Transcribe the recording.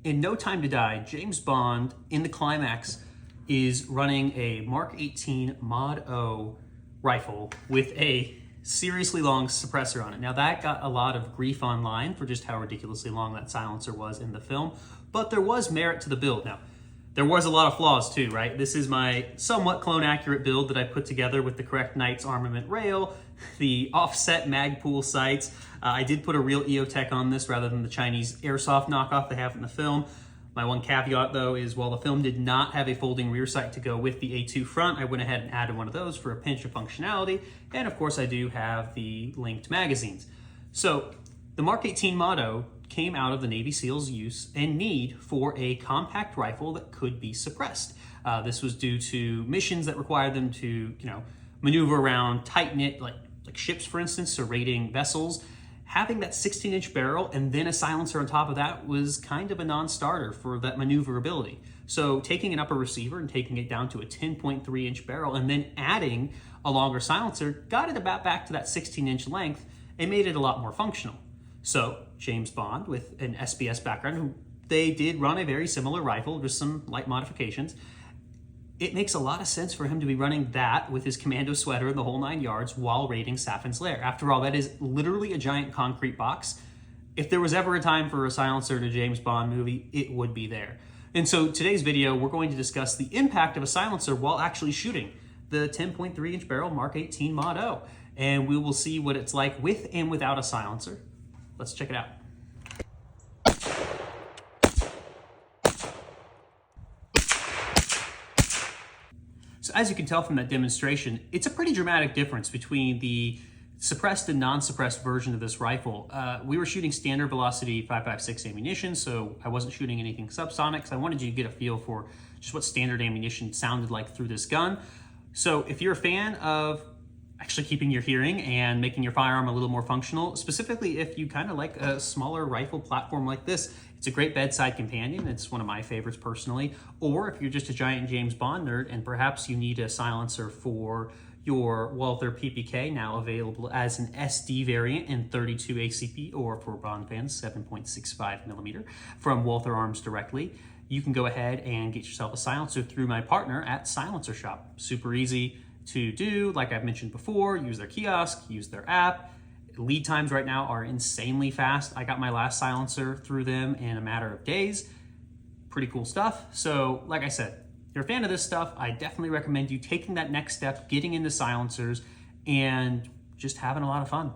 In No Time to Die, James Bond, in the climax, is running a MK18 Mod O rifle with a seriously long suppressor on it. Now that got a lot of grief online for just how ridiculously long that silencer was in the film, but there was merit to the build. Now, there was a lot of flaws too, right? This is my somewhat clone accurate build that I put together with the correct Knight's armament rail, the offset Magpul sights. I did put a real EOTech on this rather than the Chinese airsoft knockoff they have in the film. My one caveat though is while the film did not have a folding rear sight to go with the A2 front, I went ahead and added one of those for a pinch of functionality. And of course I do have the linked magazines. So the MK18 Mod O came out of the Navy SEALs' use and need for a compact rifle that could be suppressed. This was due to missions that required them to, maneuver around tight-knit, like ships, for instance, or raiding vessels. Having that 16-inch barrel and then a silencer on top of that was kind of a non-starter for that maneuverability. So taking an upper receiver and taking it down to a 10.3-inch barrel and then adding a longer silencer got it about back to that 16-inch length and made it a lot more functional. So James Bond, with an SBS background, they did run a very similar rifle, just some light modifications. It makes a lot of sense for him to be running that with his commando sweater and the whole 9 yards while raiding Safin's lair. After all, that is literally a giant concrete box. If there was ever a time for a silencer in a James Bond movie, it would be there. And so today's video, we're going to discuss the impact of a silencer while actually shooting the 10.3-inch barrel MK18 Mod O. And we will see what it's like with and without a silencer. Let's check it out. So as you can tell from that demonstration, it's a pretty dramatic difference between the suppressed and non-suppressed version of this rifle. We were shooting standard velocity 5.56 ammunition, so I wasn't shooting anything subsonic, so I wanted you to get a feel for just what standard ammunition sounded like through this gun. So if you're a fan of actually keeping your hearing and making your firearm a little more functional, specifically if you kind of like a smaller rifle platform like this, it's a great bedside companion. It's one of my favorites personally. Or if you're just a giant James Bond nerd and perhaps you need a silencer for your Walther PPK, now available as an SD variant in 32 ACP, or for Bond fans, 7.65 millimeter from Walther Arms directly, you can go ahead and get yourself a silencer through my partner at Silencer Shop. Super easy to do, like I've mentioned before. Use their kiosk, use their app. Lead times right now are insanely fast. I got my last silencer through them in a matter of days. Pretty cool stuff. So like I said, if you're a fan of this stuff, I definitely recommend you taking that next step, getting into silencers, and just having a lot of fun.